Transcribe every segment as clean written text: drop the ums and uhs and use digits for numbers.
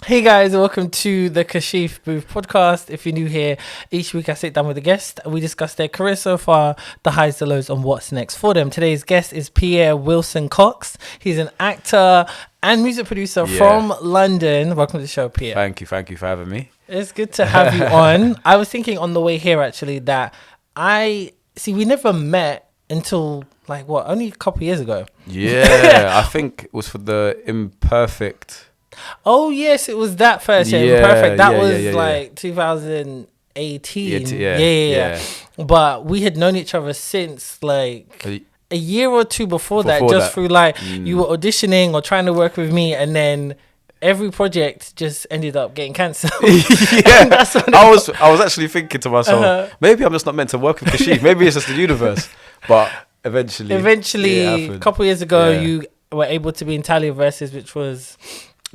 Hey guys, welcome to the Kashif Booth podcast. If you're new here, each week I sit down with a guest and we discuss their career so far, the highs, the lows, and what's next for them. Today's guest is Pierre Wilson-Cox. He's an actor and music producer from London. Welcome to the show, Pierre. Thank you for having me. It's good to have you on. I was thinking on the way here actually that we never met until only a couple of years ago. Yeah, I think it was for the Imperfect. Oh yes, it was that first year. Perfect. That was 2018. Yeah. But we had known each other since a year or two before that, through you were auditioning or trying to work with me, and then every project just ended up getting cancelled. Yeah, I was actually thinking to myself, maybe I'm just not meant to work with Kashif. Maybe it's just the universe. But eventually, a couple of years ago, you were able to be in TALIA Versus, which was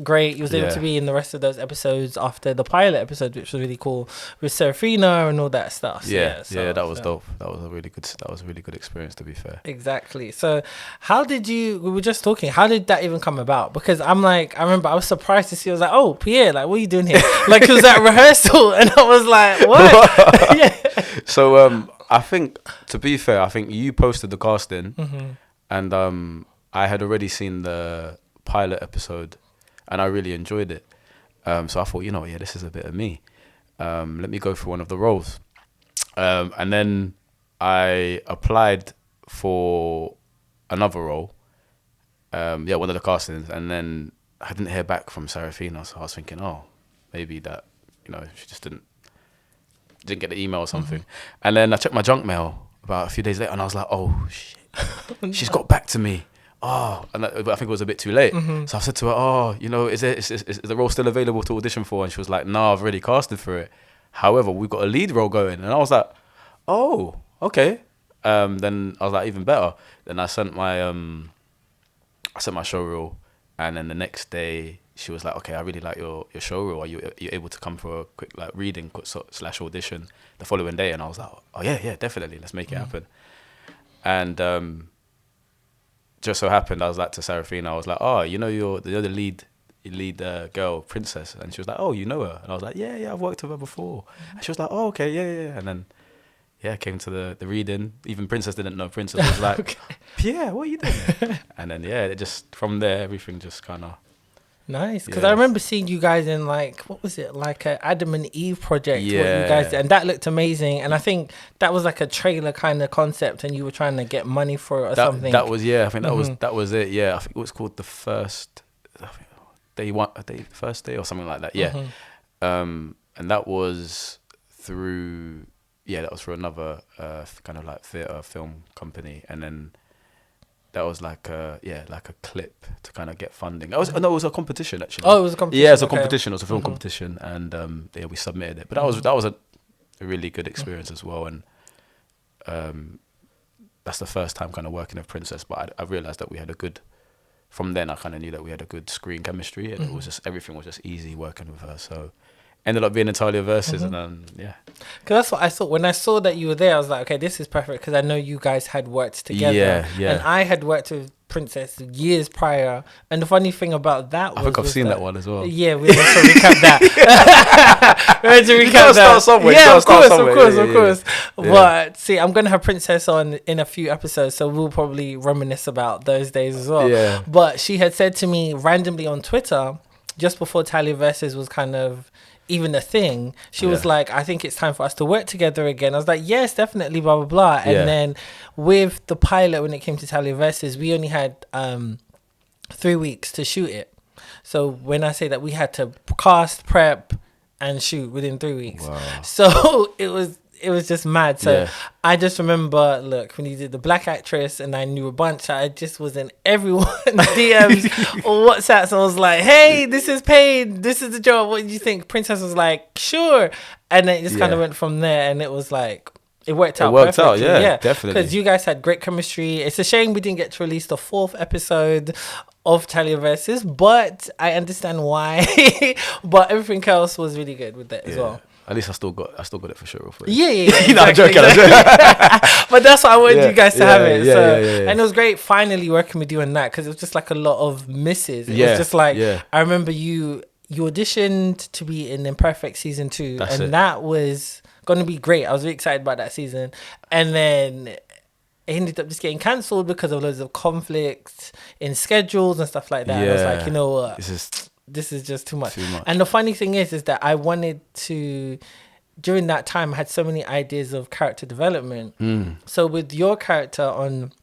great. You was able to be in the rest of those episodes after the pilot episode, which was really cool, with Serafina and all that stuff. So, that was dope. That was a really good experience, to be fair. Exactly. So we were just talking, how did that even come about? Because I remember I was surprised to see, I was like, oh, Pierre, what are you doing here? It was at rehearsal and I was like, what? So I think, to be fair, I think you posted the casting and I had already seen the pilot episode and I really enjoyed it. So I thought, this is a bit of me. Let me go for one of the roles. And then I applied for another role. One of the castings. And then I didn't hear back from Serafina. So I was thinking, maybe that, she just didn't get the email or something. And then I checked my junk mail about a few days later and I was like, oh, shit. She's got back to me. But I think it was a bit too late. So I said to her, is the role still available to audition for? And she was like, no, I've already casted for it. However, we've got a lead role going. And I was like, oh, okay. Then I was like, even better. Then I sent my show reel. And then the next day, she was like, okay, I really like your show reel. Are you able to come for a quick reading / audition the following day? And I was like, oh, yeah, definitely. Let's make it happen. And just so happened, I was like to Serafina, I was like, you're the lead girl, Princess. And she was like, oh, you know her? And I was like, yeah, I've worked with her before. And she was like, oh, okay, yeah. And then, came to the reading. Even Princess didn't know. Princess was like, okay. Pierre, what are you doing? And then, it just, from there, everything just kind of... Nice, because I remember seeing you guys in what was it, a Adam and Eve project, what you guys did, and that looked amazing. And I think that was a trailer kind of concept, and you were trying to get money for it or something. That was I think that was it. Yeah, I think it was called the first day or something like that. And that was through another kind of theatre film company, and then. That was like a clip to kind of get funding. It was a competition actually. Oh, it was a competition. Yeah, it was a competition. It was a film competition, and we submitted it. But that was a really good experience as well. And that's the first time kind of working with Princess. But I realized that we had a good. From then, I kind of knew that we had a good screen chemistry, and it was just everything was just easy working with her. So. Ended up being in TALIA Versus, and then because that's what I thought when I saw that you were there. I was like, okay, this is perfect because I know you guys had worked together, and I had worked with Princess years prior. And the funny thing about that I think I've seen that one as well. Yeah, we have to recap that. We have to recap that. Start somewhere. Yeah, of course. Yeah. But see, I'm gonna have Princess on in a few episodes, so we'll probably reminisce about those days as well. Yeah. But she had said to me randomly on Twitter just before TALIA Versus was kind of even a thing, she was like, I think it's time for us to work together again. I was like, yes, definitely, blah, blah, blah. And then with the pilot, when it came to TALIA Versus, we only had 3 weeks to shoot it. So when I say that, we had to cast, prep, and shoot within 3 weeks. Wow. So it was just mad. So I just remember, when you did the Black Actress and I knew a bunch, I just was in everyone's DMs or WhatsApps. I was like, hey, this is paid. This is the job. What do you think? Princess was like, sure. And then it just kind of went from there. And it was like, it worked out perfectly. Yeah, definitely. Because you guys had great chemistry. It's a shame we didn't get to release the 4th episode of TALIA Versus, but I understand why. But everything else was really good with that as well. At least I still got it for sure. Yeah. Exactly, I'm joking. But that's why I wanted you guys to have it. And it was great finally working with you on that because it was just a lot of misses. It was just I remember you you auditioned to be in Imperfect season 2, That's and it. that was going to be great. I was really excited about that season, and then it ended up just getting cancelled because of loads of conflicts in schedules and stuff like that. I was like, you know what, this is just too much. And the funny thing is that I wanted to, during that time, I had so many ideas of character development. So with your character on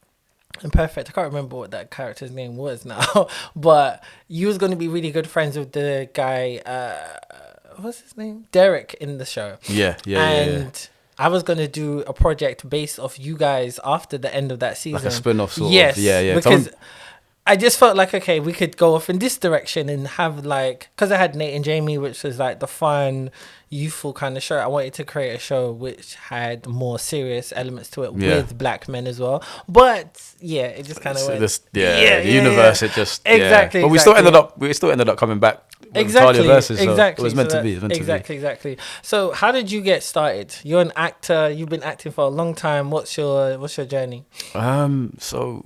Imperfect, I can't remember what that character's name was now, but you was going to be really good friends with the guy, what's his name? Derek in the show. And I was going to do a project based off you guys after the end of that season. Like a spin-off sort of. Yeah. Because I just felt like, okay, we could go off in this direction and have like, because I had Nate and Jamie, which was like the fun, youthful kind of show. I wanted to create a show which had more serious elements to it with black men as well. But yeah, it just kind of went. The universe, it just. Exactly. But we still ended up coming back. Exactly. TALIA versus, so exactly. it was meant to be. Exactly. So how did you get started? You're an actor. You've been acting for a long time. What's your journey? So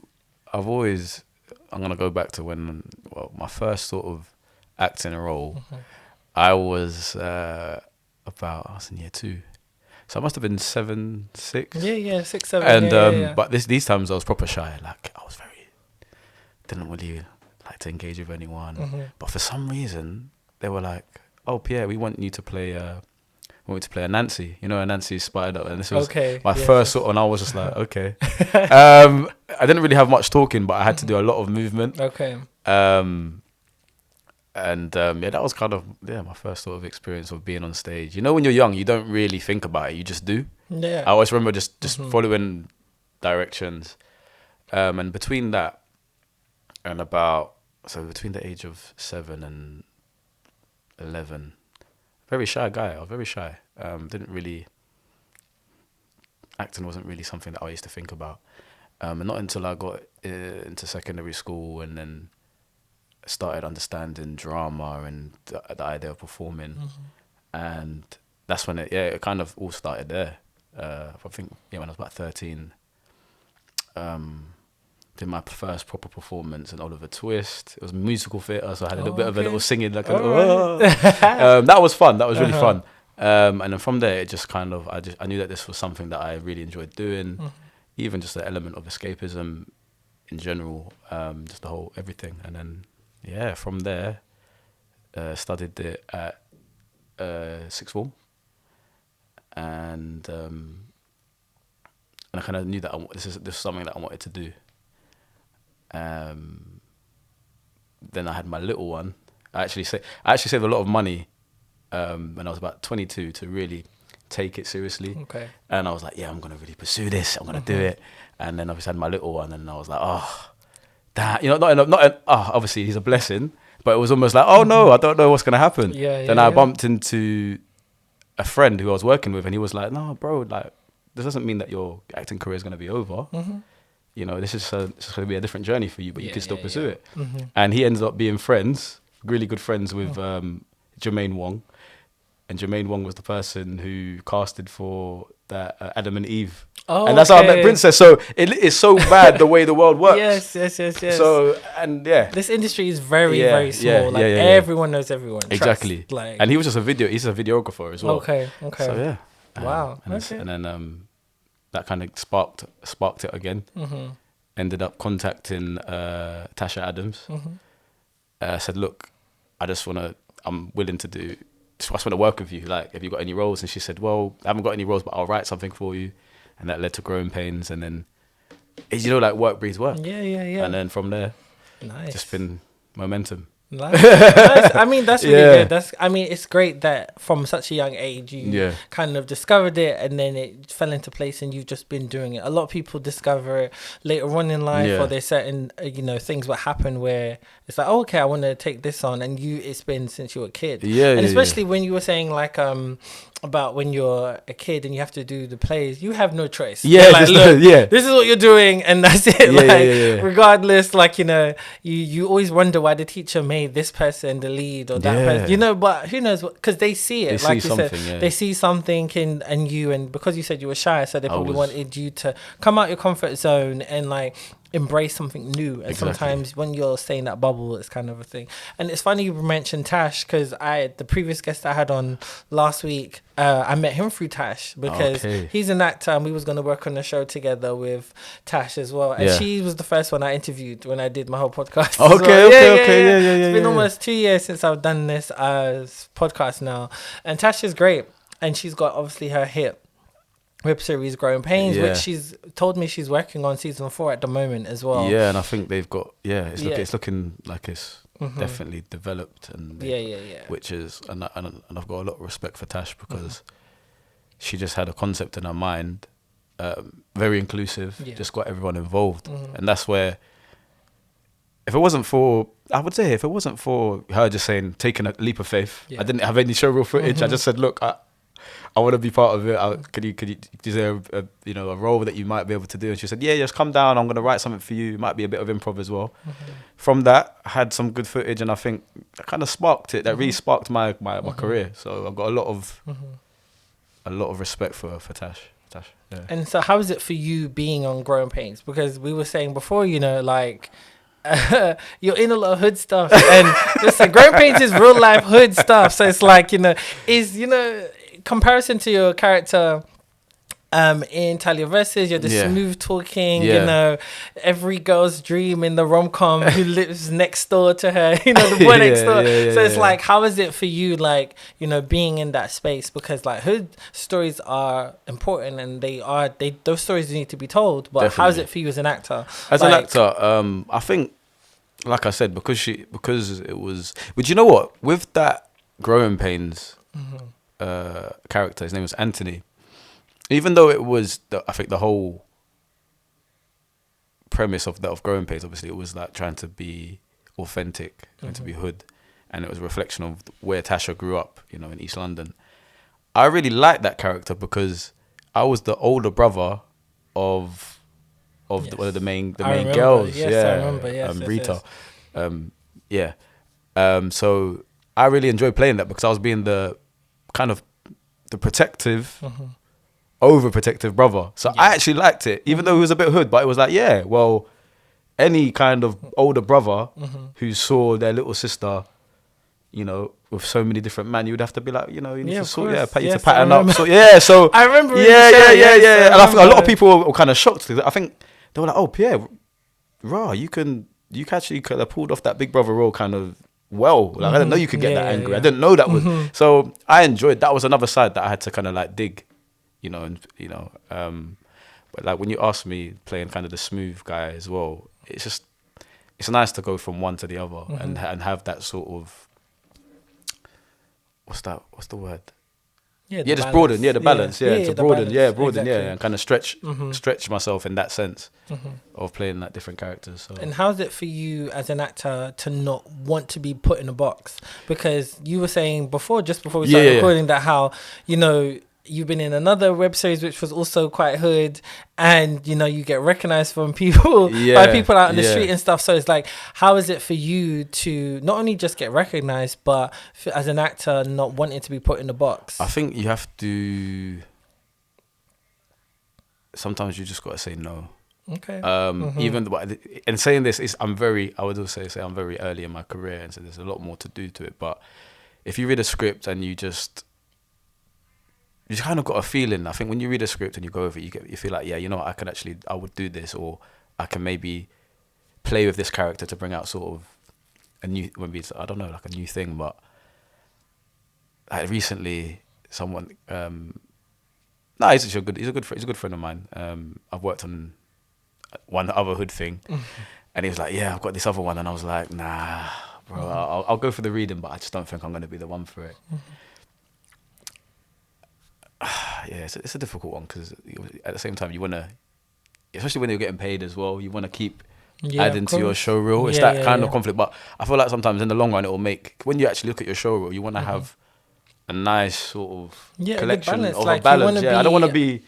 I've always. I'm going to go back to when, my first sort of acting role, I was I was in year 2. So I must have been 7, 6. Yeah, 6, 7. And, but these times I was proper shy. Like, didn't really like to engage with anyone. But for some reason, they were like, oh, Pierre, we want you to play a Nancy. You know, a Nancy Spied Up. And this was my first sort of, and I was just like, okay. I didn't really have much talking, but I had to do a lot of movement. And that was kind of my first sort of experience of being on stage. You know, when you're young, you don't really think about it, you just do. I always remember just following directions. And between that and between the age of 7 and 11, very shy guy. I was very shy. Acting wasn't really something that I used to think about. And not until I got into secondary school and then started understanding drama and the idea of performing. And that's when it kind of all started there. I think, when I was about 13, did my first proper performance in Oliver Twist. It was musical theatre, so I had a little bit of a little singing. Like, that was fun. That was really fun. And then from there, it just kind of, I knew that this was something that I really enjoyed doing. Even just the element of escapism in general, just the whole everything. And then, from there, studied it at sixth form. And I kind of knew that this is something that I wanted to do. Then I had my little one. I actually saved a lot of money when I was about 22 to really take it seriously. And I was like, I'm going to really pursue this. I'm going to do it. And then obviously I had my little one, and I was like, oh, that, obviously he's a blessing, but it was almost like, oh no, I don't know what's going to happen. Then I bumped into a friend who I was working with, and he was like, no, bro, like, this doesn't mean that your acting career is going to be over. You know, this is going to be a different journey for you, but you can still pursue it. And he ended up being really good friends with Jermaine Wong. And Jermaine Wong was the person who casted for that Adam and Eve. And that's how I met Princess. So it is so bad the way the world works. Yes. So, and this industry is very, very small. Everyone knows everyone. Exactly. And he was just he's a videographer as well. Okay. So Wow. And then that kind of sparked it again. Ended up contacting Tasha Adams. Said, look, I'm willing to do, I just want to work with you. Like, have you got any roles? And she said, well, I haven't got any roles, but I'll write something for you. And that led to Growing Pains. And then, like work breeds work. Yeah. And then from there, just been momentum. Nice. I mean, that's really good. It's great that from such a young age you kind of discovered it, and then it fell into place, and you've just been doing it. A lot of people discover it later on in life, or there's certain things that happen where it's like, oh, okay, I want to take this on, and it's been since you were a kid. And especially when you were saying like about when you're a kid and you have to do the plays, you have no choice. This is what you're doing, and that's it. Regardless, you always wonder why the teacher made this person the lead or that person, but who knows what, because they see it, like you said, they see something in you, and because you said you were shy, so they probably wanted you to come out your comfort zone and embrace something new, and sometimes when you're staying in that bubble, it's kind of a thing. And it's funny you mentioned Tash, because the previous guest I had on last week, I met him through Tash, because he's an actor and we was going to work on a show together with Tash as well, and she was the first one I interviewed when I did my whole podcast. It's been almost 2 years since I've done this podcast now, and Tash is great, and she's got obviously her hit web series Growing Pains, which she's told me she's working on season 4 at the moment as well. Yeah, and I think they've got it's looking like it's definitely developed, and which is and I've got a lot of respect for Tash, because she just had a concept in her mind, very inclusive, just got everyone involved, and that's where if it wasn't for her just saying, taking a leap of faith, I didn't have any showreel footage. I just said, look, I want to be part of it. Is there a role that you might be able to do? And she said, yeah, just come down. I'm going to write something for you. It might be a bit of improv as well. From that, I had some good footage, and I think that kind of sparked it. That really sparked my career. So I've got a lot of respect for Tash. Yeah. And so how is it for you being on Growing Pains? Because we were saying before, like, you're in a lot of hood stuff, and listen, Growing Pains is real life hood stuff. So it's like, comparison to your character in TALIA Versus, you're the smooth talking, every girl's dream in the rom-com who lives next door to her, the boy next door. So it's like, how is it for you, like, being in that space? Because like hood stories are important, and those stories need to be told. But definitely. How is it for you as an actor? As an actor, I think, like I said, because it was. But you know what? With that Growing Pains character, his name was Anthony. Even though it was, I think the whole premise of Growing Pains, obviously, it was like trying to be authentic, trying to be hood, and it was a reflection of where Tasha grew up, in East London. I really liked that character because I was the older brother of one of the main girls. Yes, I remember. Yes, Rita. So I really enjoyed playing that because I was being the kind of the protective, overprotective brother. So I actually liked it, even though he was a bit hood. But it was like, any kind of older brother who saw their little sister, with so many different men, you would have to be like, you need to sort, pattern up. So so I remember. And I think a lot of people were kind of shocked. I think they were like, "Oh, Pierre, you actually could have pulled off that big brother role kind of well. Like I didn't know you could get that angry. I didn't know that was." So I enjoyed. That was another side that I had to kind of like dig, But like when you ask me playing kind of the smooth guy as well, it's nice to go from one to the other and have that sort of. What's the word? Just broaden. The balance. To broaden. Exactly. And kind of stretch myself in that sense of playing like different characters. So. And how's it for you as an actor to not want to be put in a box? Because you were saying just before we started recording that how, you've been in another web series which was also quite hood, and you get recognized from people by people out in the street and stuff. So it's like, how is it for you to not only just get recognized, but as an actor not wanting to be put in the box? I think you have to. Sometimes you just got to say no. Okay. Even and saying this is I would also say I'm very early in my career, and so there's a lot more to do to it. But if you read a script and you kind of got a feeling. I think when you read a script and you go over it, you feel like, I would do this, or I can maybe play with this character to bring out sort of a new, maybe it's, I don't know, like a new thing. But like recently, someone, he's a good friend of mine. I've worked on one other hood thing, and he was like, I've got this other one, and I was like, nah, bro, I'll go for the reading, but I just don't think I'm going to be the one for it. It's a difficult one because at the same time you want to, especially when you're getting paid as well, you want to keep adding to your show reel. It's that kind of conflict. But I feel like sometimes in the long run it will make, when you actually look at your show reel, you want to have a nice sort of collection of a balance. I don't want to be,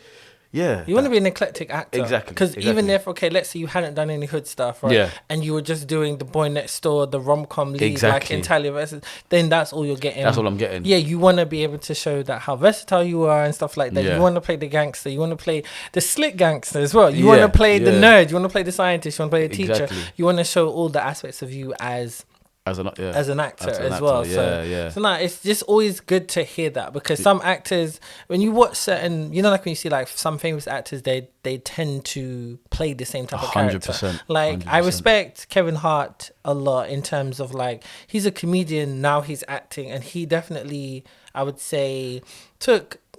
Yeah. You want to be an eclectic actor. Exactly. Because even if, okay, let's say you hadn't done any hood stuff, right? Yeah. And you were just doing the boy next door, the rom-com lead, Exactly. like in TALIA versus, then that's all you're getting. That's all I'm getting. Yeah, you want to be able to show that how versatile you are and stuff like that. Yeah. You want to play the gangster. You want to play the slick gangster as well. You want to play the nerd. You want to play the scientist. You want to play the teacher. You want to show all the aspects of you as an actor as well. So no, it's just always good to hear that, because some actors, when you watch certain, you know, like when you see like some famous actors, they tend to play the same type of character. 100%. Like 100%. I respect Kevin Hart a lot in terms of like, he's a comedian, now he's acting, and he definitely, I would say,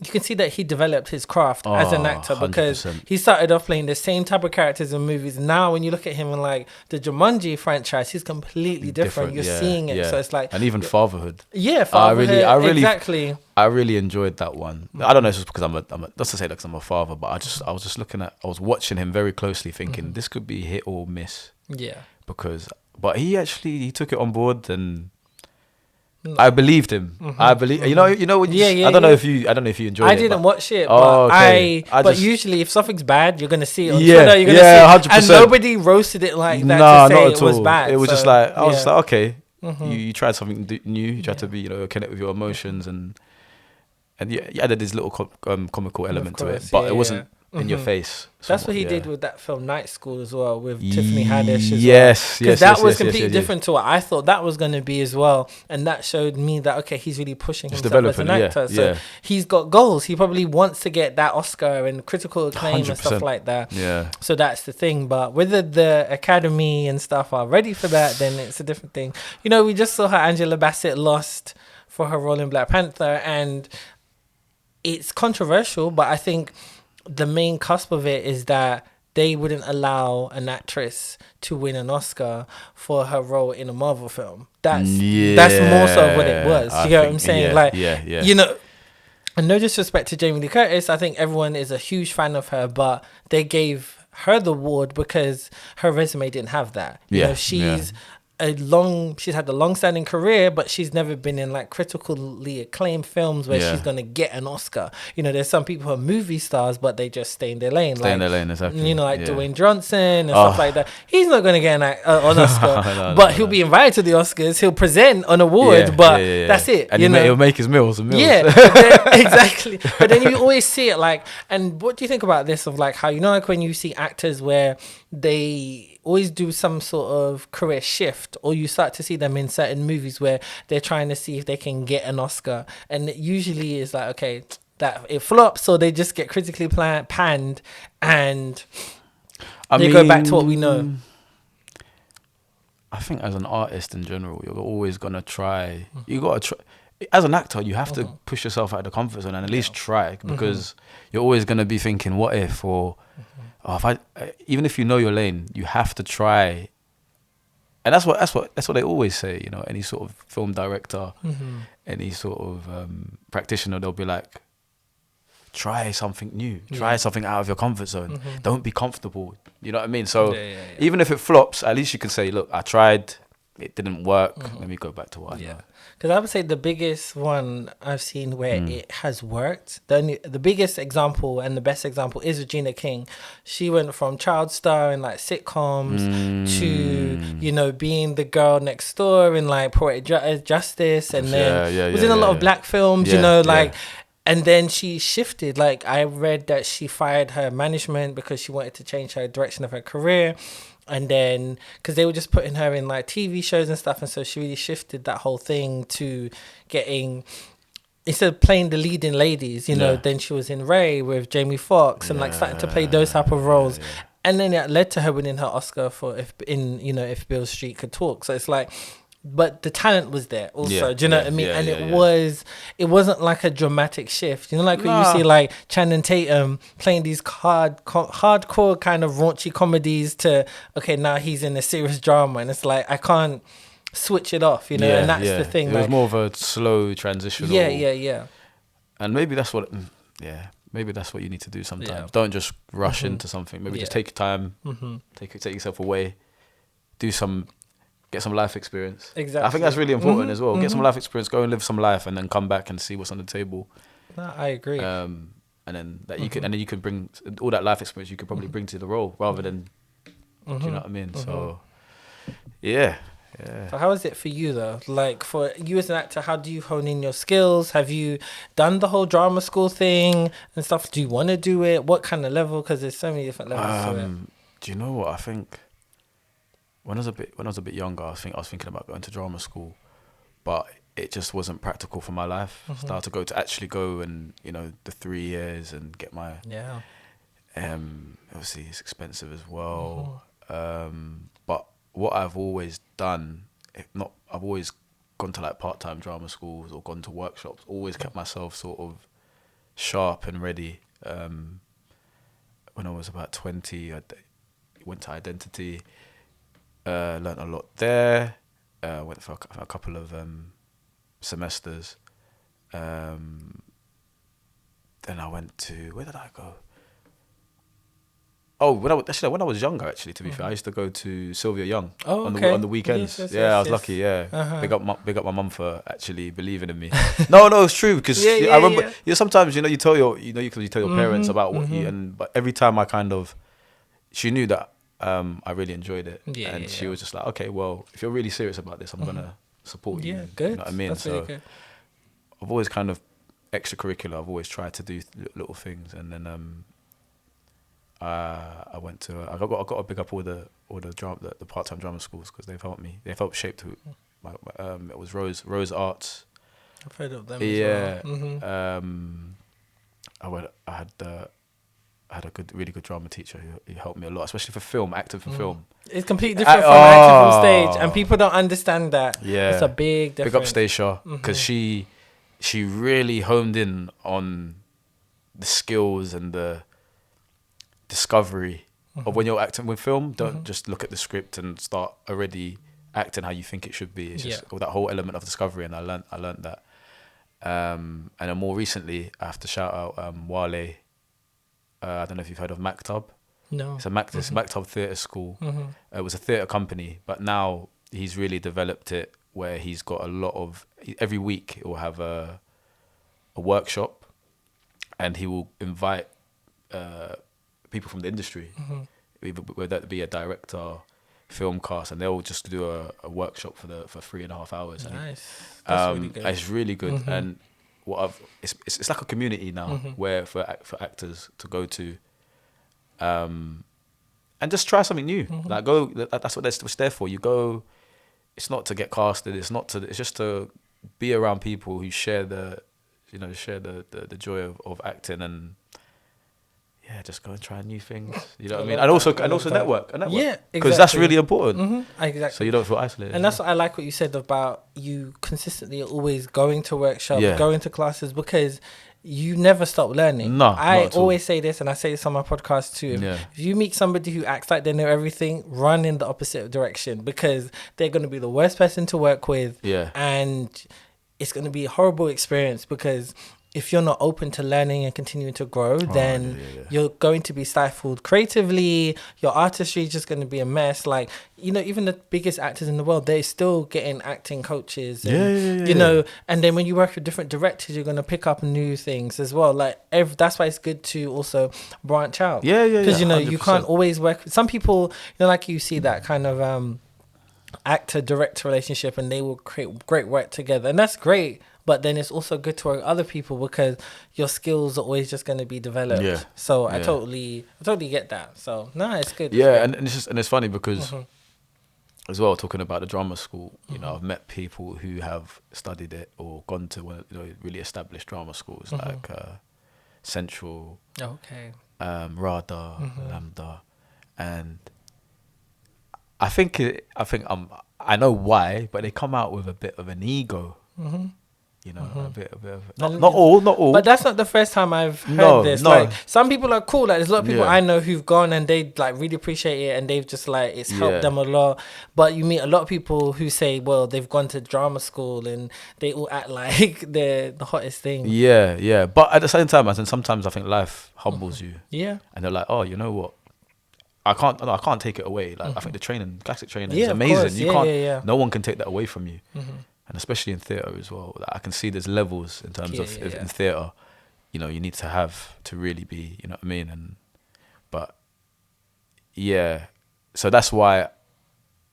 you can see that he developed his craft as an actor, because 100%. he started off playing the same type of characters in movies. Now, when you look at him in like the Jumanji franchise, he's completely different. You're seeing it, so it's like, and even Fatherhood. Yeah, Fatherhood. I really, exactly. I really enjoyed that one. I don't know if it's because I'm a not to say that 'cause I'm a father, but I was watching him very closely, thinking this could be hit or miss. Yeah. But he took it on board, and I believed him. I believe you know when you I don't know if you enjoyed it. I didn't watch it, but but usually if something's bad, you're gonna see it on Twitter. You're gonna see 100%. And nobody roasted it like that to say it was bad. It was just like I was just like, okay, you tried something new. You tried to be connect with your emotions, and you added this little comical element to it, but it wasn't in your face. That's what he did with that film Night School as well, with Tiffany Haddish as yes, well. Because that was completely different to what I thought that was going to be as well. And that showed me that, okay, he's really pushing himself as an actor. So he's got goals. He probably wants to get that Oscar and critical acclaim 100%. And stuff like that. Yeah. So that's the thing. But whether the Academy and stuff are ready for that, then it's a different thing. We just saw how Angela Bassett lost for her role in Black Panther. And it's controversial, but I think the main cusp of it is that they wouldn't allow an actress to win an Oscar for her role in a Marvel film. That's more so what it was. You get what I'm saying? And no disrespect to Jamie Lee Curtis, I think everyone is a huge fan of her, but they gave her the award because her resume didn't have that. She's had a long-standing career, but she's never been in like critically acclaimed films where she's gonna get an Oscar. There's some people who are movie stars, but they just stay in their lane. Exactly. Dwayne Johnson and stuff like that. He's not gonna get an Oscar, but he'll be invited to the Oscars. He'll present an award, but that's it. And he'll make his meals and meals. Yeah, exactly. But then you always see it like, and what do you think about this? Of like how like when you see actors where they always do some sort of career shift, or you start to see them in certain movies where they're trying to see if they can get an Oscar, and it usually is like, okay, that it flops, or they just get critically panned, and they go back to what we know. I think as an artist in general, you're always gonna try. You gotta try. As an actor, you have to push yourself out of the comfort zone and at least try, because you're always gonna be thinking, what if, or even if you know your lane, you have to try. And that's what they always say. Any sort of film director, any sort of practitioner, they'll be like, try something new, try something out of your comfort zone. Don't be comfortable. You know what I mean? So even if it flops, at least you can say, look, I tried, it didn't work. Let me go back to what I know. Because I would say the biggest one I've seen where it has worked, the biggest example and the best example is Regina King. She went from child star in like sitcoms to, being the girl next door in like Poetic Justice, and then was in a lot of black films, and then she shifted. Like I read that she fired her management because she wanted to change her direction of her career. And then, because they were just putting her in like TV shows and stuff, and so she really shifted that whole thing to getting, instead of playing the leading ladies, then she was in Ray with Jamie Foxx and like starting to play those type of roles. And then it led to her winning her Oscar for If Beale Street Could Talk. So it's like, but the talent was there also. Do you know what I mean? And it wasn't like a dramatic shift. Like when you see like Channing Tatum playing these hardcore kind of raunchy comedies to, okay, now he's in a serious drama, and it's like I can't switch it off, and that's the thing. It was more of a slow transition. Yeah. And maybe that's what you need to do sometimes. Yeah. Don't just rush into something. Maybe just take your time, take yourself away, get some life experience. Exactly. I think that's really important as well. Get some life experience, go and live some life, and then come back and see what's on the table. No, I agree. and then that you can, and then you can bring all that life experience you could probably bring to the role rather than, do you know what I mean? So, yeah. So how is it for you though? Like for you as an actor, how do you hone in your skills? Have you done the whole drama school thing and stuff? Do you want to do it? What kind of level? Because there's so many different levels to it. Do you know what I think? When I was a bit younger, I was thinking about going to drama school, but it just wasn't practical for my life. Started to actually go and the 3 years and get my obviously it's expensive as well. But what I've always done, I've always gone to like part-time drama schools or gone to workshops. Always kept myself sort of sharp and ready. When I was about 20, I went to Identity, learnt a lot there. Went for a couple of semesters. Then I went to, where did I go? Oh, when I was younger, actually, to be fair, I used to go to Sylvia Young on the weekends. Yes, I was lucky. Yeah, big up my mum for actually believing in me. No, it's true because I remember. Sometimes you tell your parents about what but every time she knew that I really enjoyed it, and she was just like, okay, well, if you're really serious about this, I'm gonna support you. Yeah, good. You know what I mean? That's really good. I've always kind of extracurricular. I've always tried to do little things, and then I went to I got to pick up all the part-time drama schools because they've helped me. They've helped shape to it was Rose Arts. I've heard of them. Yeah. As well. I had a really good drama teacher who helped me a lot, especially for acting for film. It's completely different from acting from stage, and people don't understand that. Yeah, it's a big difference. Big up Stacia because she really honed in on the skills and the discovery of when you're acting with film. Don't just look at the script and start already acting how you think it should be. It's just that whole element of discovery, and I learned that. And then more recently, I have to shout out Wale. I don't know if you've heard of Mactab. No. It's Mactab Theatre School. It was a theatre company, but now he's really developed it where he's got a lot of... Every week he will have a workshop, and he will invite people from the industry, whether that be a director, film cast, and they'll just do a workshop for 3.5 hours. Nice. That's really good. It's really good. And it's like a community now where for actors to go to, and just try something new. Like go. That's what it's there for. You go. It's not to get casted. It's just to be around people who share the joy of acting, and just go and try new things. You know what I mean? And also network. Yeah, exactly. Because that's really important. Exactly. So you don't feel isolated. And that's what I like what you said about you consistently always going to workshops, going to classes, because you never stop learning. No, I always say this, and I say this on my podcast too. If you meet somebody who acts like they know everything, run in the opposite direction, because they're going to be the worst person to work with. Yeah. And it's going to be a horrible experience, because if you're not open to learning and continuing to grow, then you're going to be stifled creatively. Your artistry is just going to be a mess. Like, even the biggest actors in the world, they're still getting acting coaches. And, and then when you work with different directors, you're going to pick up new things as well. Like, that's why it's good to also branch out. Because, you can't always work with some people, like you see that kind of actor-director relationship, and they will create great work together. And that's great. But then it's also good to work with other people, because your skills are always just going to be developed. Yeah. So I totally get that. So no, it's good. Yeah, and it's funny because as well, talking about the drama school, I've met people who have studied it or gone to really established drama schools like Central, RADA, Lambda, and I know why, but they come out with a bit of an ego. A bit of not all. But that's not the first time I've heard this. Like, some people are cool. Like, there's a lot of people I know who've gone and they like really appreciate it, and they've just like it's helped them a lot. But you meet a lot of people who say, well, they've gone to drama school and they all act like they're the hottest thing. Yeah. But at the same time, sometimes I think life humbles you. Yeah. And they're like, oh, you know what? I can't take it away. Like I think the classic training is amazing. You can't. No one can take that away from you. And especially in theatre as well, like I can see there's levels in terms of in theatre. you know, you need to have to really be, you know what I mean? But yeah, so that's why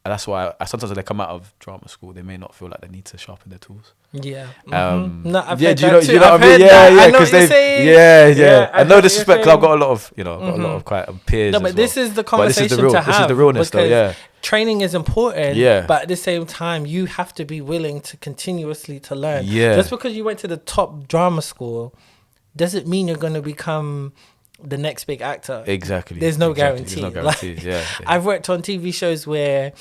sometimes when they come out of drama school, they may not feel like they need to sharpen their tools. Yeah. No, I've yeah, heard do you that know, too. you know I've what I mean? heard Yeah, that. yeah, I know because what you're they, saying. yeah. I And no know what disrespect, you're because I've got a lot of, you know, I've got a lot of quite peers. No, but as well. this is the But this is conversation the real, to have. This is the realness, though. Because Yeah, training is important. Yeah. But at the same time, you have to be willing to continuously to learn. Yeah. Just because you went to the top drama school doesn't mean you're going to become the next big actor. Exactly. There's no There's no guarantee. guarantee. Like, Yeah. I've worked on TV shows where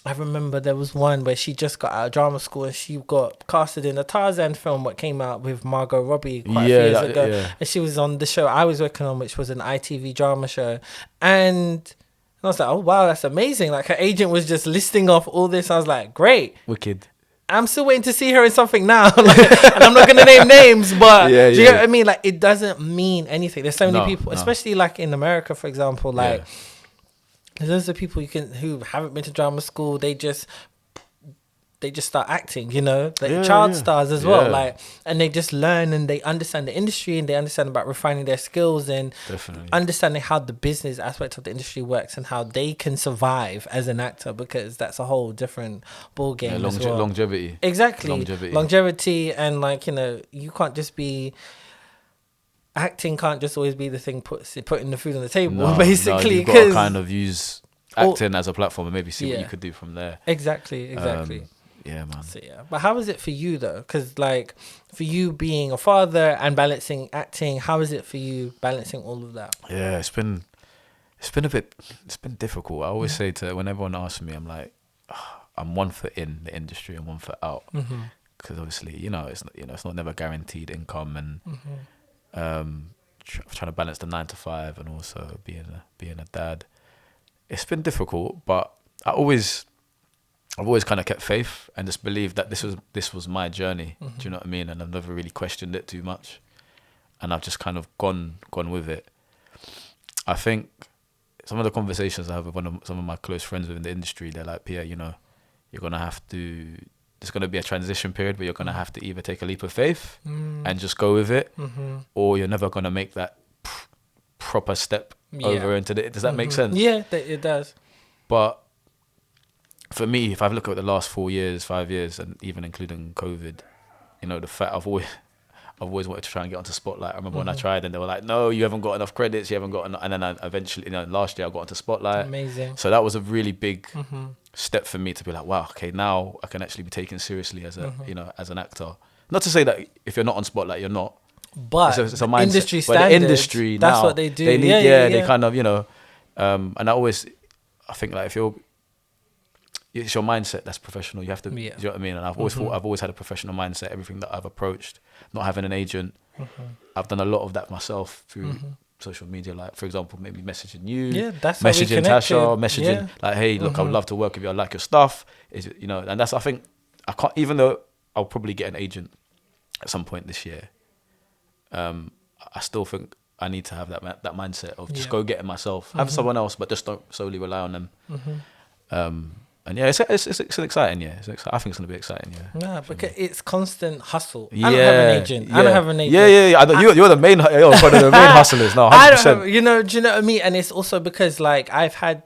I remember there was one where she just got out of drama school and she got casted in a Tarzan film that came out with Margot Robbie quite a few years ago. Yeah. And she was on the show I was working on, which was an ITV drama show. And I was like, oh, wow, that's amazing. Like, her agent was just listing off all this. I was like, great. Wicked. I'm still waiting to see her in something now. Like, and I'm not going to name names, but do you get what I mean? Like, it doesn't mean anything. There's so many people, especially like in America, for example, like, there's loads of people who haven't been to drama school. They just start acting, you know, like child stars as well. Like, and they just learn and they understand the industry and they understand about refining their skills and understanding how the business aspect of the industry works and how they can survive as an actor, because that's a whole different ball game. Longevity. Exactly. Longevity. And like, you know, you can't just be... Acting can't just always be the thing putting the food on the table, basically. You've got to kind of use acting as a platform and maybe see what you could do from there. Exactly. Yeah, man. So, but how is it for you though? Because like for you being a father and balancing acting, how is it for you balancing all of that? Yeah, it's been difficult. I always say when everyone asks me, I'm like, I'm 1 foot in the industry and 1 foot out, because obviously, you know, it's not never guaranteed income and. Trying to balance the 9 to 5 and also being a dad. It's been difficult, but I've always kind of kept faith and just believed that this was my journey. Do you know what I mean? And I've never really questioned it too much, and I've just kind of gone with it. I think some of the conversations I have with some of my close friends within the industry, they're like, Pierre, you know, you're gonna have to. There's going to be a transition period where you're going to have to either take a leap of faith and just go with it, or you're never going to make that proper step over into the... Does that make sense? Yeah, it does. But for me, if I look at the last 4 years, 5 years, and even including COVID, you know, the fact I've always wanted to try and get onto Spotlight. I remember when I tried and they were like, no, you haven't got enough credits, you haven't got enough. And then I eventually, you know, last year I got onto Spotlight. Amazing. So that was a really big step for me to be like, wow, okay, now I can actually be taken seriously as a, you know, as an actor. Not to say that if you're not on Spotlight, you're not. But it's a mindset. Industry but standards, the industry that's now, what they do. They need, they they kind of, you know, and I think like it's your mindset that's professional. You have to, do you know what I mean? And I've always thought, I've always had a professional mindset. Everything that I've approached, not having an agent, I've done a lot of that myself through social media. Like, for example, maybe messaging you, that's messaging Tasha, messaging like, hey, look, I would love to work with you. I like your stuff. You know, and that's, I think, I can't, even though I'll probably get an agent at some point this year, I still think I need to have that mindset of just go get it myself. Have someone else, but just don't solely rely on them. And yeah, it's an exciting year. I think it's going to be exciting. Yeah. Nah, because it's constant hustle. I don't have an agent. I don't have an agent. Yeah. You're the main. You're one of the main hustlers. No, 100%. I don't have. You know. Do you know what I mean? And it's also because like I've had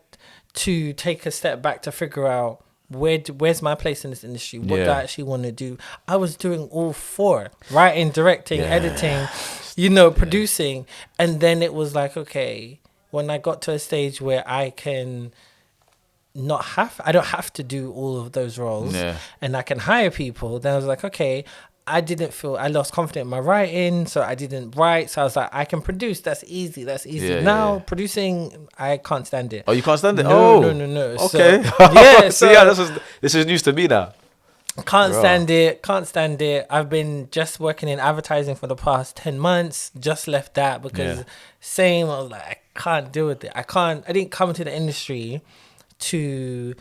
to take a step back to figure out where's my place in this industry. What do I actually want to do? I was doing all four: writing, directing, editing, you know, producing, and then it was like, okay, when I got to a stage where I can. I don't have to do all of those roles and I can hire people, then I was like, okay, I lost confidence in my writing, so I didn't write. So I was like, I can produce, that's easy. Now producing, I can't stand it. Oh, you can't stand it? No. Okay. So, this is news to me now. Can't stand it. I've been just working in advertising for the past 10 months, just left that because I was like, I can't deal with it. I didn't come into the industry to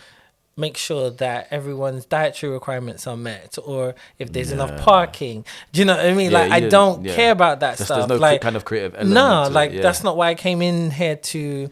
make sure that everyone's dietary requirements are met, or if there's enough parking. Do you know what I mean? I don't care about that stuff. There's no like kind of creative element. that's not why I came in here to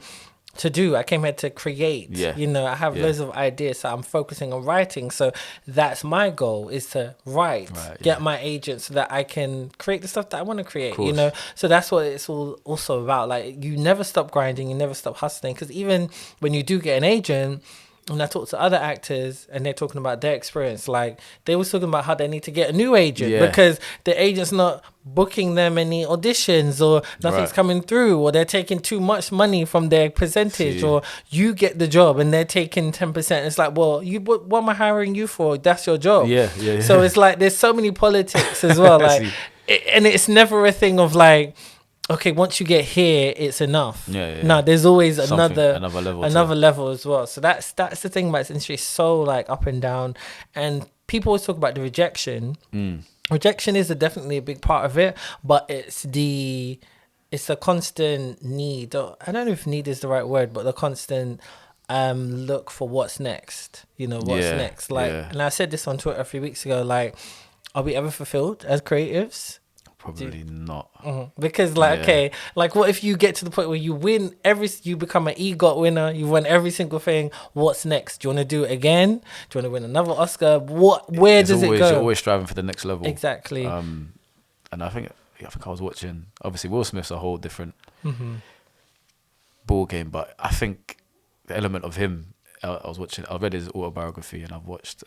to do. I came here to create. Yeah. You know, I have loads of ideas, so I'm focusing on writing. So that's my goal, is to write, get my agent so that I can create the stuff that I want to create, you know. So that's what it's all also about. Like, you never stop grinding, you never stop hustling, because even when you do get an agent, and I talk to other actors and they're talking about their experience, like they were talking about how they need to get a new agent because the agent's not booking them any auditions, or nothing's coming through, or they're taking too much money from their percentage, or you get the job and they're taking 10%. It's like, well, what am I hiring you for? That's your job. So it's like there's so many politics as well, like and it's never a thing of like, okay, once you get here, it's enough. No, there's always another level as well. So that's the thing about this industry. It's so like up and down, and people always talk about the rejection. Rejection is definitely a big part of it, but it's the constant need. I don't know if need is the right word, but the constant look for what's next. You know, what's next. Like, and I said this on Twitter a few weeks ago. Like, are we ever fulfilled as creatives? Probably not. Because like, okay, like what if you get to the point where you win you become an EGOT winner, you won every single thing, what's next? Do you want to do it again? Do you want to win another Oscar? Where does it go? You're always striving for the next level. Exactly. And I think I was watching, obviously Will Smith's a whole different ball game, but I think the element of him, I read his autobiography, and I've watched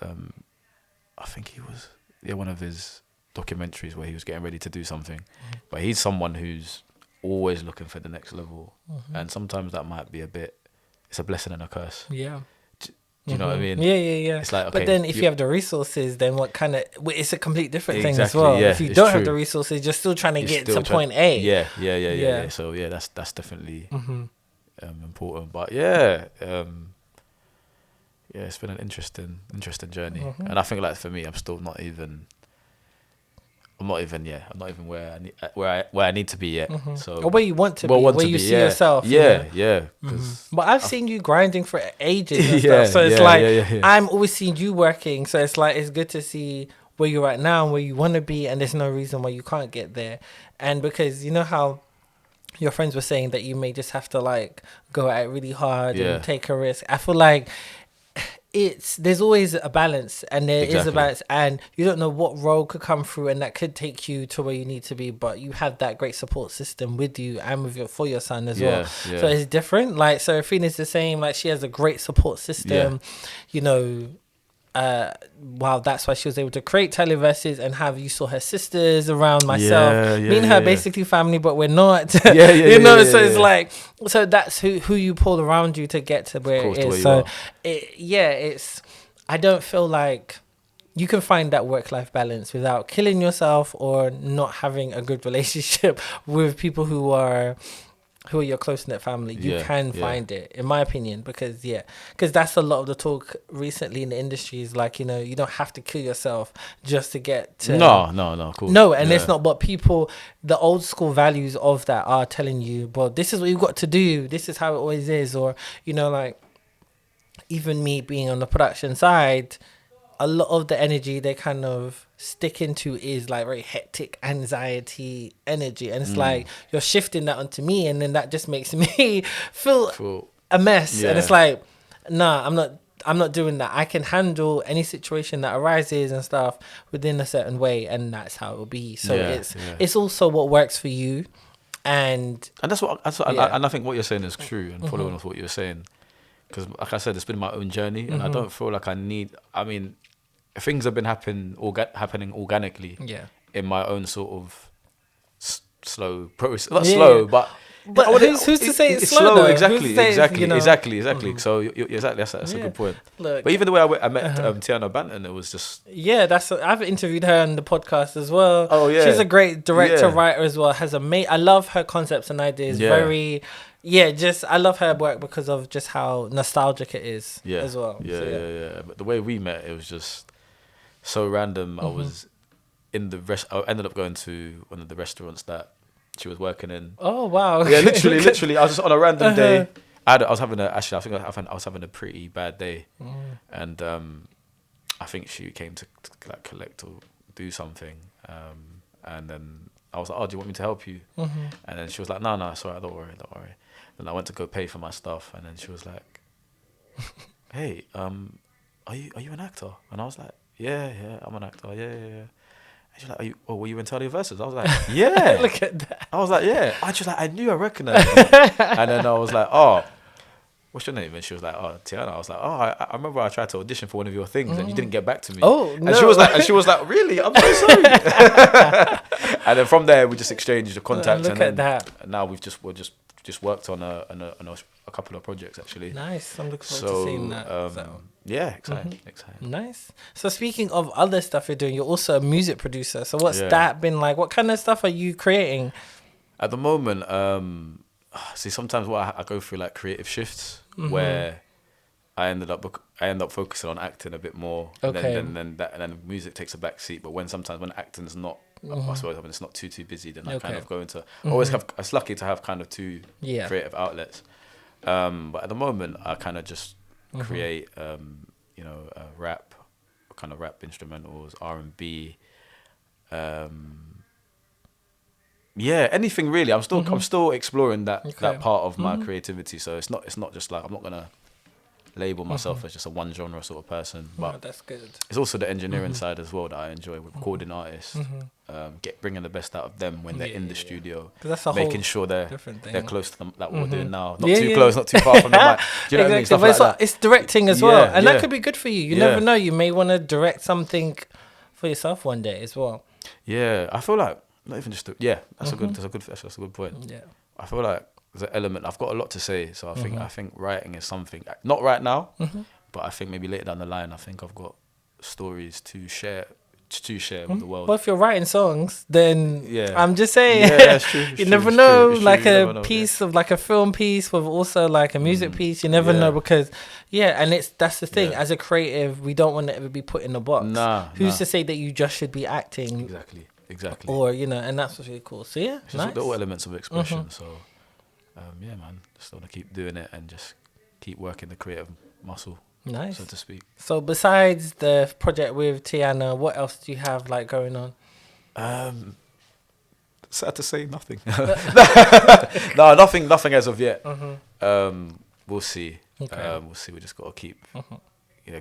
I think he was one of his documentaries where he was getting ready to do something, but he's someone who's always looking for the next level, and sometimes that might be it's a blessing and a curse. Do you know what I mean? Yeah. It's like, okay, but then if you have the resources, then what kind of, it's a complete different thing as well. If you don't have the resources, you're still trying to get to point A. Yeah. So that's definitely important. But it's been an interesting journey, and I think like for me, I'm not even where I need to be yet. So, or where you want to be, where you see yourself. But I've seen you grinding for ages and stuff. So it's I'm always seeing you working. So it's like, it's good to see where you're at now and where you want to be, and there's no reason why you can't get there. And because you know how your friends were saying that you may just have to like go at it really hard and take a risk. I feel like there's always a balance, and there is a balance, and you don't know what role could come through and that could take you to where you need to be, but you have that great support system with you and for your son as well. So it's different. Like, so Athena's the same, like she has a great support system, you know. Wow, that's why she was able to create TALIA Versus and you saw her sisters around, myself, me and her basically family, but we're not. You know, so it's like, so that's who you pull around you to get to where it is. So it's, I don't feel like you can find that work-life balance without killing yourself or not having a good relationship with people who are your close-knit family. You can find it, in my opinion, because that's a lot of the talk recently in the industry, is like, you know, you don't have to kill yourself just to get to no, cool. It's not, but people, the old school values of that are telling you, well, this is what you've got to do, this is how it always is. Or, you know, like even me being on the production side, a lot of the energy they kind of stick into is like very hectic anxiety energy, and it's like you're shifting that onto me, and then that just makes me feel a mess. And it's like, nah, I'm not doing that. I can handle any situation that arises and stuff within a certain way, and that's how it will be. So it's also what works for you, and that's what and I think what you're saying is true, and following with what you're saying, because like I said, it's been my own journey, and I don't feel like I mean, things have been happening organically in my own sort of slow process. Not slow, but who's to say it's slow? Though? Exactly. So you're exactly, that's a good point. Look, but even the way I met Tiana Banton, it was just I've interviewed her on the podcast as well. Oh yeah, she's a great director, writer as well. I love her concepts and ideas. Very. I love her work because of just how nostalgic it is as well. But the way we met, it was just so random. I was in I ended up going to one of the restaurants that she was working in. Oh wow! Yeah, literally. I was just on a random day. I was having a pretty bad day, and I think she came to like collect or do something, and then I was like, oh, do you want me to help you? And then she was like, no, it's all right, don't worry. Then I went to go pay for my stuff, and then she was like, hey, are you an actor? And I was like, yeah, I'm an actor, yeah. And she's like, were you in TALIA Versus? I was like, yeah. Look at that. I was like, yeah. I just like, I knew I recognized you. And then I was like, oh, what's your name? And she was like, oh, Tiana. I was like, oh, I remember I tried to audition for one of your things and you didn't get back to me. Oh, and no. She was like, really? I'm so sorry. And then from there, we just exchanged the contacts. Look at that. And now we're just worked on a couple of projects, actually. Nice. I'm looking forward to seeing that. Yeah, exciting. Nice. So speaking of other stuff you're doing, you're also a music producer. So what's that been like? What kind of stuff are you creating? At the moment, see, sometimes I go through like creative shifts where I end up focusing on acting a bit more. Okay. And then music takes a back seat. But sometimes when acting's not, I suppose when it's not too busy, then I kind of go into. I always have. I was lucky to have kind of two creative outlets. But at the moment, I kind of just create, rap, kind of rap instrumentals, R&B. Anything really. I'm still exploring that part of my creativity. So it's not just like, I'm not gonna label myself as just a one genre sort of person. But that's good. It's also the engineering side as well that I enjoy with recording artists. Bringing the best out of them when they're in the studio. That's a making whole sure they're close to them, like what we're doing now. Not too close, not too far from the mic. Do you know what I mean? Stuff like that. It's directing as well, and that could be good for you. You never know. You may want to direct something for yourself one day as well. Yeah, I feel like not even just that's a good point. Yeah, I feel like there's an element. I've got a lot to say, so I think writing is something. Not right now, but I think maybe later down the line, I think I've got stories to share with the world. Well, if you're writing songs, then I'm just saying, that's true. You never know, like a piece of like a film piece with also like a music piece. You never know, because and that's the thing. As a creative, we don't want to ever be put in a box. Who's to say that you just should be acting? Exactly. Or and that's what's really cool. So it's just all elements of expression. So man, just want to keep doing it and just keep working the creative muscle. Nice, so to speak. So besides the project with Tiana, what else do you have like going on? Sad to say, nothing. No, nothing as of yet. We'll see. We'll see. We just got to keep,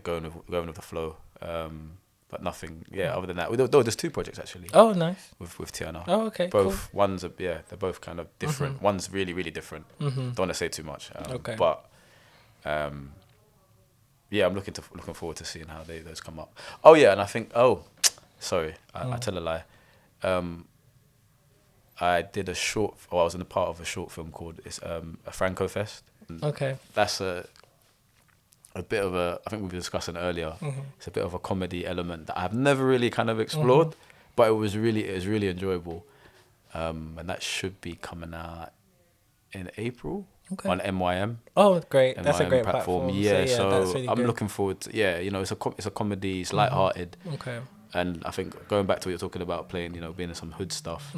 going with the flow. But nothing. Other than that, there's two projects actually. Oh, nice. With Tiana. Oh, okay. Both ones are they're both kind of different. One's really really different. Don't want to say too much. But I'm looking forward to seeing how those come up. Oh yeah, and I think sorry, I tell a lie. I did I was in a part of a short film called a Franco Fest. Okay. That's a bit of I think we were discussing earlier. It's a bit of a comedy element that I've never really kind of explored, but it was really enjoyable. And that should be coming out in April. On MYM. Oh, great! MYM that's a great platform. So that's really I'm good. looking forward to. It's a comedy. It's lighthearted. Okay. And I think going back to what you're talking about, playing, being in some hood stuff.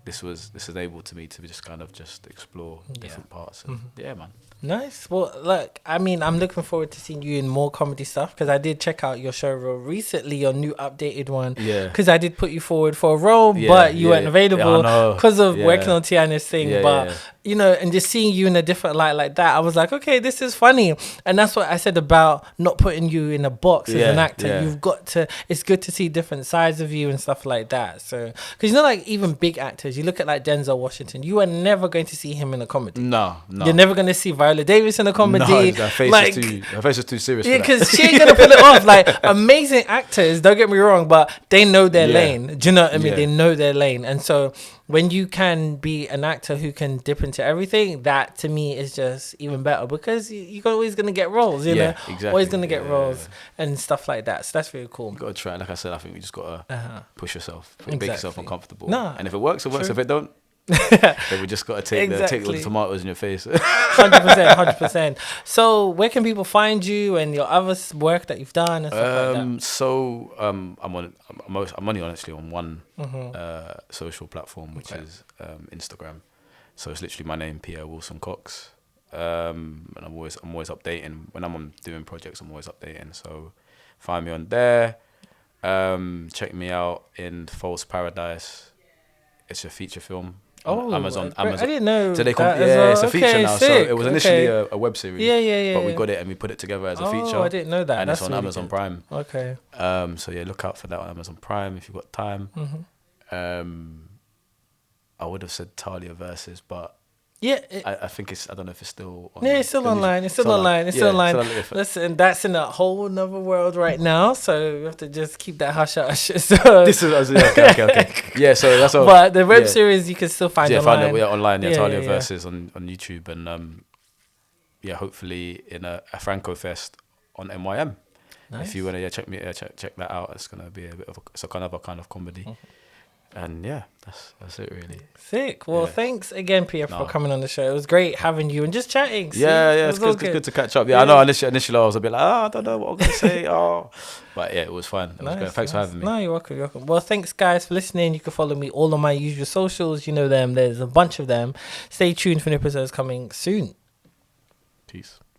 This enabled to me to just kind of just explore different parts. And man. Nice. Well, look, I mean, I'm looking forward to seeing you in more comedy stuff, because I did check out your show reel recently, your new updated one. Yeah. Because I did put you forward for a role, but you weren't available because of working on Tiana's thing. But and just seeing you in a different light like that, I was like, okay, this is funny. And that's what I said about not putting you in a box as an actor. You've got to. It's good to see different sides of you and stuff like that. So, because like even big actors, you look at like Denzel Washington, you are never going to see him in a comedy. No. You're never going to see Viola Davis in a comedy. No, her face is too serious. Yeah, because she ain't gonna pull it off. Like, amazing actors, don't get me wrong, but they know their lane. Do you know what I mean? They know their lane, and so when you can be an actor who can dip into everything, that to me is just even better, because you're always gonna get roles. You know, exactly. Always gonna get roles and stuff like that. So that's really cool. You gotta try. Like I said, I think you just gotta push yourself, make yourself uncomfortable. And if it works, it works. If it don't, then we just got to take all the tomatoes in your face. 100%. So where can people find you and your other work that you've done and stuff like that? So I'm only honestly on one social platform, which is Instagram. So it's literally my name, Pierre Wilson-Cox. And I'm always updating. When I'm doing projects, I'm always updating. So find me on there. Check me out in False Paradise it's a feature film. Oh, Amazon. I didn't know. So they that as well. it's a feature Okay, now. sick. So it was initially a web series. Yeah. But we got it and we put it together as a feature. Oh, I didn't know that. And That's it's on really Amazon good. Prime. Okay. So yeah, look out for that on Amazon Prime if you've got time. I would have said Talia Versus, but Yeah. I think I don't know if it's still on. Yeah, it's still online. It's still online. Listen, that's in a whole nother world right now. So we have to just keep that hush hush. So This is okay. Yeah, so that's all. But the web series you can still find online. Find it online. Yeah, Talia yeah. Versus on YouTube, and hopefully in a Franco Fest on MYM. Nice. If you want to check that out, it's gonna be a bit of a kind of comedy. And yeah, that's it really. Sick. Well, thanks again, Pierre, for coming on the show. It was great having you and just chatting. It's good to catch up. Yeah, I know initially I was a bit like, I don't know what I'm going to say. But yeah, it was fun. It was great. Thanks for having me. No, you're welcome. Well, thanks, guys, for listening. You can follow me all on my usual socials. You know them. There's a bunch of them. Stay tuned for new episodes coming soon. Peace.